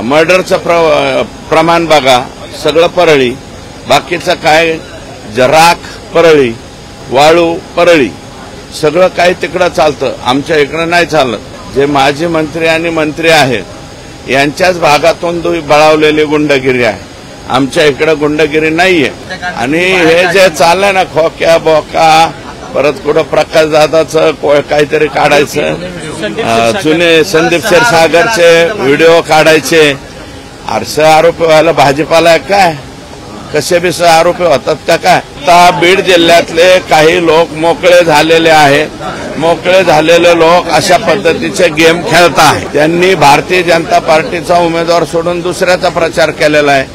मर्डरचं प्रमाण बघा, सगळं परळी, बाकीचं काय राख परळी, वाळू परळी, सगळं काही तिकडं चालतं, आमच्या इकडं नाही चालत। जे माजी मंत्री आणि मंत्री आहेत यांच्याच भागातून बळावलेली गुंडगिरी आहे, आमच्या इकडं गुंडगिरी नाहीये। आणि हे जे चाललंय ना खोक्या बोका, परत कुठं प्रकाश दादाचं काहीतरी काढायचं, जुने संदीप क्षीरसागरचे व्हिडिओ काढायचे, आरसे आरोपी व्हायला भाजीपाला काय, कसे बी आरोपी होतात का काय? आता बीड जिल्ह्यातले काही लोक मोकळे झालेले आहेत, मोकळे झालेले लोक अशा पद्धतीचे गेम खेळत आहेत। त्यांनी भारतीय जनता पार्टीचा उमेदवार सोडून दुसऱ्याचा प्रचार केलेला आहे,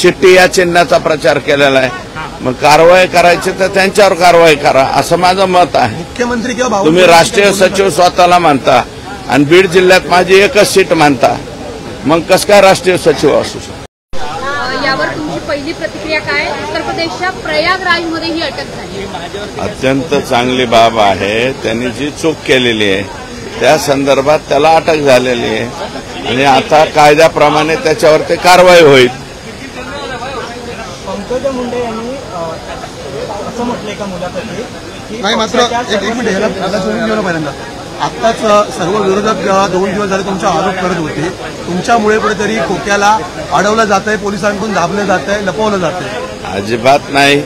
शिट्टी या चिन्हाचा प्रचार केलेला आहे। मग कारवाई करायची तर त्यांच्यावर कारवाई करा, असं माझं मत आहे। मुख्यमंत्री किंवा तुम्ही राष्ट्रीय सचिव स्वतःला मानता आणि बीड जिल्ह्यात माझी एकच सीट मानता, मग कसं काय राष्ट्रीय सचिव असू शकतो? यावर तुमची पहिली प्रतिक्रिया काय? उत्तर प्रदेशच्या प्रयागराजमध्ये ही अटक झाली, अत्यंत चांगली बाब आहे। त्यांनी जी चूक केलेली आहे त्या संदर्भात त्याला अटक झालेली आहे आणि आता कायद्याप्रमाणे त्याच्यावरती कारवाई होईल। पंकजा मुंडे यांनी असं म्हटलंय का मुलाखतीत की नाही, मात्र एक मिनिट ह्याला सोडून घेऊ ना पहिल्यांदा। आत्ताच सर्व विरोधक 2 दिवस झाले तुमचा आरोप करत होते, तुमच्यामुळे कुठेतरी खोक्याला अडवलं जात आहे, पोलिसांकडून दाबलं जात आहे, लपवलं जात आहे। अजिबात नाही,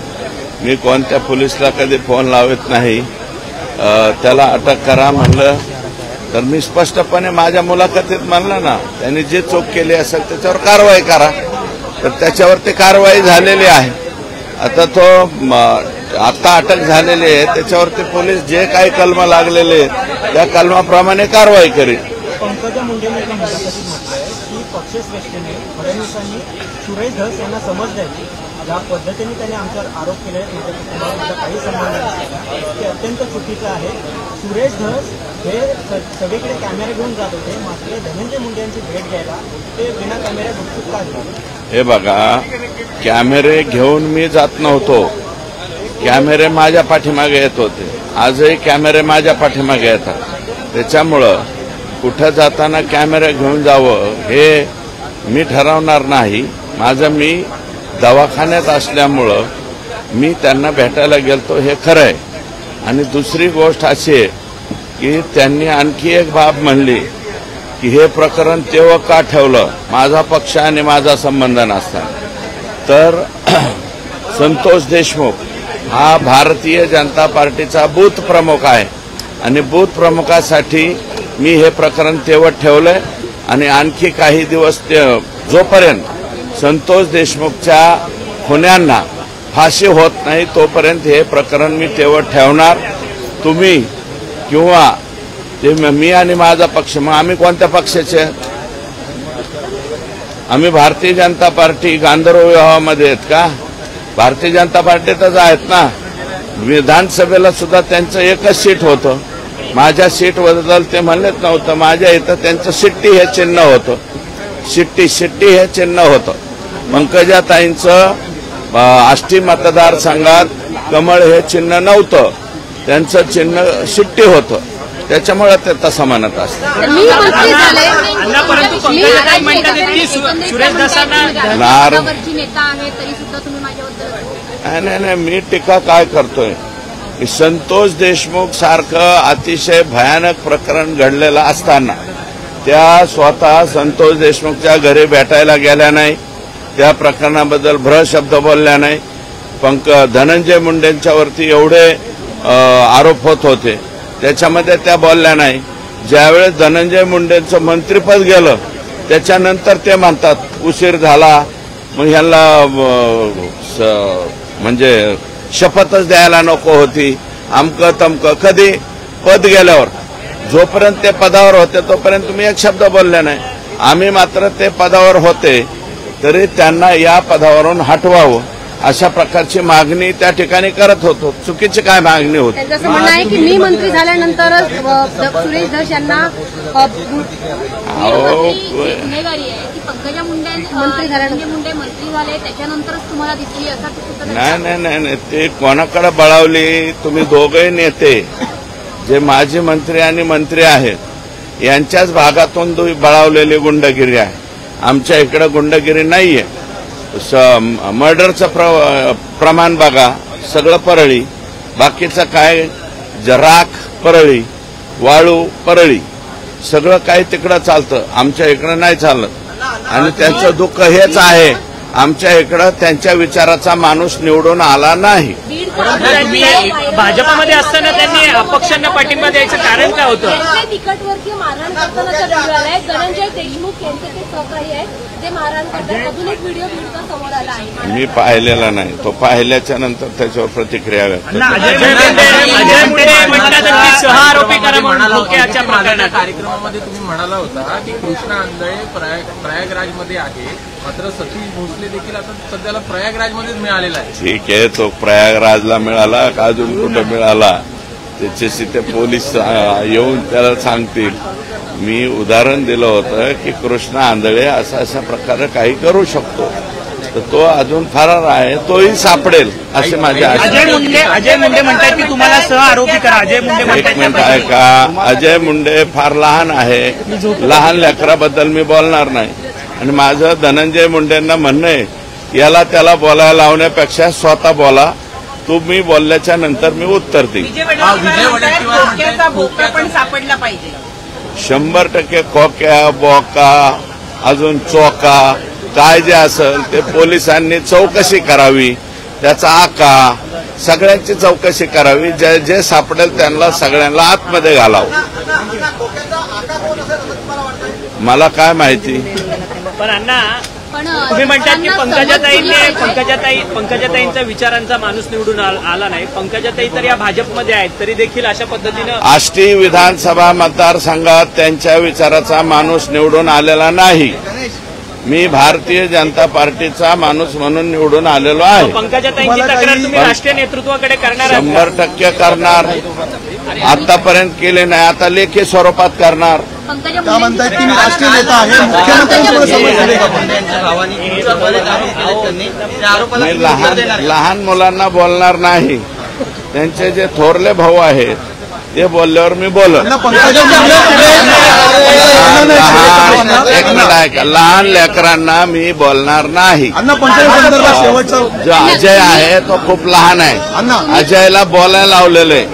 मी कोणत्या पोलिसला कधी फोन लावत नाही। त्याला अटक करा म्हणलं तर मी स्पष्टपणे माझ्या मुलाखतीत म्हणलं ना, त्यांनी जे चूक केली असेल त्याच्यावर कारवाई करा, तर त्याच्यावरती कारवाई झालेली आहे। आता तो आता अटक झालेली आहे, त्याच्यावरती पोलीस जे काही कलम लागलेले आहेत त्या कलमाप्रमाणे कारवाई करेल। पंकजा मुंडेंनी एका मुलाखतीत म्हटलंय की पक्षश्रेष्ठीने फडणवीसांनी सुरेश धस यांना समज द्यावी, ज्या पद्धतीने त्यांनी आमच्यावर आरोप केले काही संबंध नसलेला, ते अत्यंत चुकीचं आहे। सुरेश धस हे सगळीकडे कॅमेरे घेऊन जात होते, मात्र धनंजय मुंडे यांची भेट घ्यायला ते बिना कॅमेऱ्या गुपचूप का गेले? हे बघा, कॅमेरे घेऊन मी जात नव्हतो, कॅमेरे माझ्या पाठीमागे येत होते, आजही कॅमेरे माझ्या पाठीमागे येतात। त्याच्यामुळं कुठं जाताना कॅमेरे घेऊन जावं हे मी ठरवणार नाही। माझं मी दवाखान्यात असल्यामुळं मी त्यांना भेटायला गेलतो हे खरं आहे। आणि दुसरी गोष्ट अशी आहे की त्यांनी आणखी एक बाब म्हणली की हे प्रकरण तेव्हा का ठेवलं, माझा पक्ष आणि माझा संबंध नसताना। तर संतोष देशमुख हा भारतीय जनता पार्टीचा बूथ प्रमुख आहे आणि बूथ प्रमुखासाठी मी हे प्रकरण तेवढ ठेवलंय आणि आणखी काही दिवस जोपर्यंत संतोष देशमुखच्या खुन्यांना फाशी होत नाही तोपर्यंत हे प्रकरण मी तेवढ ठेवणार। तुम्ही किंवा ते मी आणि माझा पक्ष, मग आम्ही कोणत्या पक्षाचे? आम्ही भारतीय जनता पार्टी गांधर्व विवाहामध्ये आहेत का? भारतीय जनता पार्टीतच आहेत ना। विधानसभेला सुद्धा त्यांचं एकच सीट होतं, माझ्या सीट बद्दल ते म्हणत नव्हतं, माझ्या इथं त्यांचं शिट्टी हे चिन्ह होतं, शिट्टी हे चिन्ह होतं। पंकजाताईंचं आष्टी मतदारसंघात कमळ हे चिन्ह नव्हतं, त्यांचं चिन्ह शिट्टी होतं, त्याच्यामुळे ते तसं म्हणत असतं। नाही, मी टीका काय करतोय की संतोष देशमुख सारखं अतिशय भयानक प्रकरण घडलेलं असताना त्या स्वतः संतोष देशमुखच्या घरी भेटायला गेल्या नाही, त्या प्रकरणाबद्दल भ्रशब्द बोलल्या नाही। धनंजय मुंडेंच्यावरती एवढे आरोप होत होते त्याच्यामध्ये त्या बोलल्या नाही। ज्यावेळेस धनंजय मुंडेंचं मंत्रिपद गेलं त्याच्यानंतर ते म्हणतात उशीर झाला, मग ह्यांना म्हणजे शपथच द्यायला नको होती, अमकं तमकं। कधी पद गेल्यावर, जोपर्यंत ते पदावर होते तोपर्यंत तुम्ही एक शब्द बोलले नाही। आम्ही मात्र ते पदावर होते तरी त्यांना या पदावरून हटवावं अशा प्रकारची मागणी त्या ठिकाणी करत होतो। चुकीची काय मागणी होती? त्यांचं म्हणणं आहे की मी मंत्री झाल्यानंतरच सुरेश धस यांना गुन्हेगारी आहे की पंकजा मुंडे मंत्री झाले त्याच्यानंतरच तुम्हाला दिसली असं? नाही, ते कोणाकडे बळावली? तुम्ही दोघे नेते जे माजी मंत्री आणि मंत्री आहेत यांच्याच भागातून बळावलेली गुंडगिरी आहे। आमच्या इकडे गुंडगिरी नाहीये. मर्डरचं प्रमाण बघा, सगळं परळी. बाकीचं काय, राख परळी, वाळू परळी, सगळं काही तिकडं चालतं. आमच्या इकडं नाही चालत. आणि त्यांचं दुःख हेच आहे, आमच्या इकडं त्यांच्या विचाराचा माणूस निवडून आला नाही. भाजपमध्ये असताना त्यांनी अपक्षांना पाठिंबा द्यायचं कारण काय होतं? तिकटवरती मारहाण करतानाचा व्हिडिओ आलाय. धनंजय देशमुख यांचे ते सहकारी आहेत, ते मारहाण करतात. अजून एक व्हिडिओ बीडचा समोर आला आहे. मी पाहिलेला नाही. तो पाहिल्याच्या नंतर त्याच्यावर प्रतिक्रिया व्यक्त करतो. अजय मुंडे म्हणतात की सह आरोपी करा म्हणून खोक्याच्या प्रकरणात. कार्यक्रमामध्ये तुम्ही म्हणाला होता की कृष्णा आंधळे प्रयागराजमध्ये आहे, मात्र सतीश भोसले देखील आता सध्याला प्रयागराजमध्येच मिळालेला आहे. ठीक आहे, तो प्रयागराजला मिळाला का अजून कुठं मिळाला त्याच्याशी ते पोलीस येऊन त्याला सांगतील. मी उदाहरण दिलं होतं की कृष्णा आंधळे अशा प्रकारे काही करू शकतो, तर तो अजून फरार आहे, तोही सापडेल असे माझ्या आशा. अजय मुंडे म्हणतात की तुम्हाला सह आरोपी करा. अजय मुंडे एक मिनिट आहे का, अजय मुंडे फार लहान आहे, लहान लेकराबद्दल मी बोलणार नाही. आणि माझं धनंजय मुंडेंना म्हणणं आहे, याला त्याला बोलायला लावण्यापेक्षा स्वतः बोला. तुम्ही बोलल्याच्या नंतर मी उत्तर देईन. विजय वडेट्टीवार पण सापडला पाहिजे. 100% खोक्या, बोका, अजून चोका काय जे असेल ते पोलिसांनी चौकशी करावी. त्याचा आका सगळ्यांची चौकशी करावी. जे सापडेल त्यांना सगळ्यांना आतमध्ये घालावं. मला काय माहिती. पण अण्णा तुम्ही म्हणतात की पंकजाताईंचा विचारांचा माणूस निवडून आला नाही. पंकजाताई तर या भाजपमध्ये आहेत, तरी देखील अशा पद्धतीनं आष्टी विधानसभा मतदारसंघात त्यांच्या विचाराचा माणूस निवडून आलेला नाही. मी भारतीय जनता पार्टीचा माणूस म्हणून निवडून आलेलो आहे. पंकजाताईंची तक्रार तुम्ही राष्ट्रीय नेतृत्वाकडे करणार आहात? 100% करणार. आतापर्यंत केले नाही, आता लेखी स्वरूपात करणार. पंकजा म्हणतात की राष्ट्रीय नेता आहे, मी लहान मुलांना बोलणार नाही. त्यांचे जे थोरले भाऊ आहेत ते बोलल्यावर मी बोलत. एक मिनिट ऐका, लहान लेकरांना मी बोलणार नाही. जो अजय आहे तो खूप लहान आहे. अजयला बोलायला लावलेलं आहे.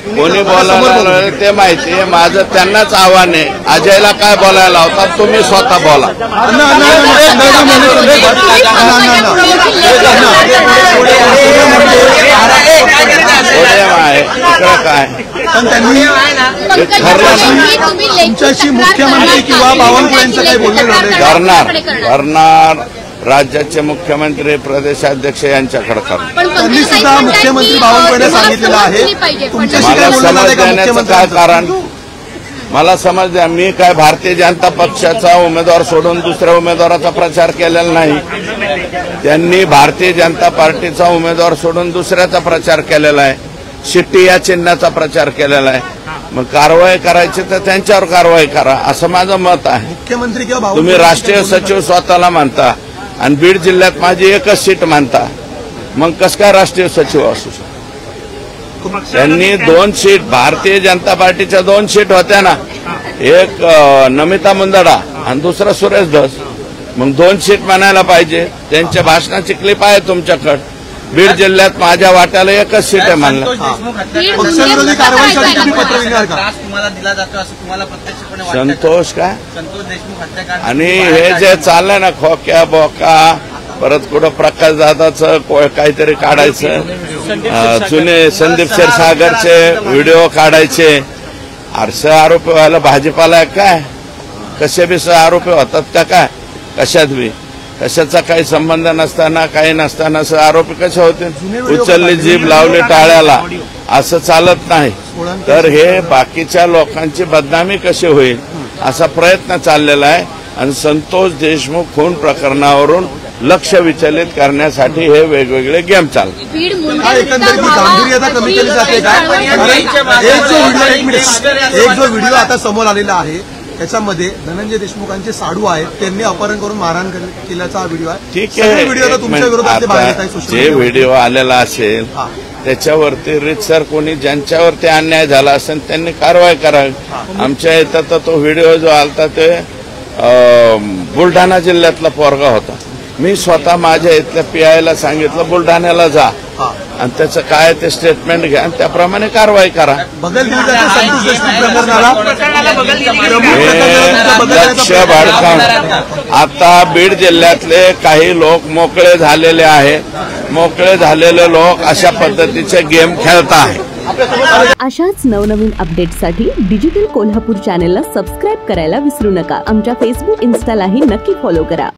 कोणी बोलायला लावलेलं ते माहिती आहे. माझं त्यांनाच आव्हान आहे, अजयला काय बोलायला लावतात तुम्ही स्वतः बोला. आहे इकडं काय तुमच्याशी मुख्यमंत्री किंवा बावनकुळेंचं काही बोलणं करणार. राज्याचे मुख्यमंत्री प्रदेशाध्यक्ष यांच्याकडे करणार. त्यांनी सुद्धा मुख्यमंत्री बावनकुळे सांगितलेलं आहे. मला समज देण्याचं काय कारण, मला समज द्या. मी काय भारतीय जनता पक्षाचा उमेदवार सोडून दुसऱ्या उमेदवाराचा प्रचार केलेला नाही. त्यांनी भारतीय जनता पार्टीचा उमेदवार सोडून दुसऱ्याचा प्रचार केलेला आहे. शिट्टी या चिन्हाचा प्रचार केलेला आहे. मग कारवाई करायची तर त्यांच्यावर कारवाई करा असं माझं मत आहे. मुख्यमंत्री किंवा तुम्ही राष्ट्रीय सचिव स्वतःला मानता आणि बीड जिल्ह्यात माझी एकच सीट मानता, मग कसं काय राष्ट्रीय सचिव असू शकतो? त्यांनी 2 सीट, भारतीय जनता पार्टीच्या 2 सीट होत्या ना, एक नमिता मुंदडा आणि दुसरा सुरेश धस. मग 2 सीट म्हणायला पाहिजे. त्यांच्या भाषणाची क्लिप आहे तुमच्याकडे. बीड जिल्ह्यात माझ्या वाट्याला एकच सीट आहे म्हणलं. पक्षविरोधी कारवाईसाठी तुम्ही पत्र लिहिणार का? तुम्हाला दिला जातो असं तुम्हाला प्रत्यक्षपणे वाटतं? संतोष काय संतोष देशमुख हत्याकांड आणि हे जे चाललंय ना खोक्या बोका, परत कुठं प्रकाश दादाचं काहीतरी काढायचं, जुने संदीप क्षीरसागरचे व्हिडिओ काढायचे. असे आरोपी व्हायला भाजपाला काय? कसे बी आरोपी होतात का काय? कशात बी कशाचा काही संबंध नसताना, काही नसताना आरोपी कसे होते? उचलली जीभ लावली टाळ्याला, असं चालत नाही. तर हे बाकीच्या लोकांची बदनामी कशी होईल असा प्रयत्न चाललेला आहे. आणि संतोष देशमुख खून प्रकरणावरून लक्ष विचलित करण्यासाठी हे वेगवेगळे गेम चालतात. एकंदरीत गांभीर्यता कमी केली जाते का? एक जो व्हिडिओ आता समोर आलेला आहे त्याच्यामध्ये धनंजय देशमुखांचे साडू आहेत, त्यांनी अपहरण करून मारहाण केल्याचा हा व्हिडिओ आहे. ठीक आहे, व्हिडिओ तुमच्या विरोधात जे व्हिडिओ आलेला असेल त्याच्यावरती रितसर कोणी ज्यांच्यावरती अन्याय झाला असेल त्यांनी कारवाई करावी. आमच्या इथं तर तो व्हिडिओ जो आलता ते बुलढाणा जिल्ह्यातला पोरगा होता. मी स्वतः माझ्या इथल्या पीआयला सांगितलं बुलढाण्याला जा आणि त्याचं काय ते स्टेटमेंट घ्या आणि त्याप्रमाणे कारवाई करा. लक्ष भाडकावून आता बीड जिल्ह्यातले काही लोक मोकळे झालेले आहेत. मोकळे झालेले लोक अशा पद्धतीचे गेम खेळत आहेत. अशाच नवनवीन अपडेट्ससाठी डिजिटल कोल्हापूर चॅनेलला सबस्क्राईब करायला विसरू नका. आमच्या फेसबुक, इन्स्टालाही नक्की फॉलो करा.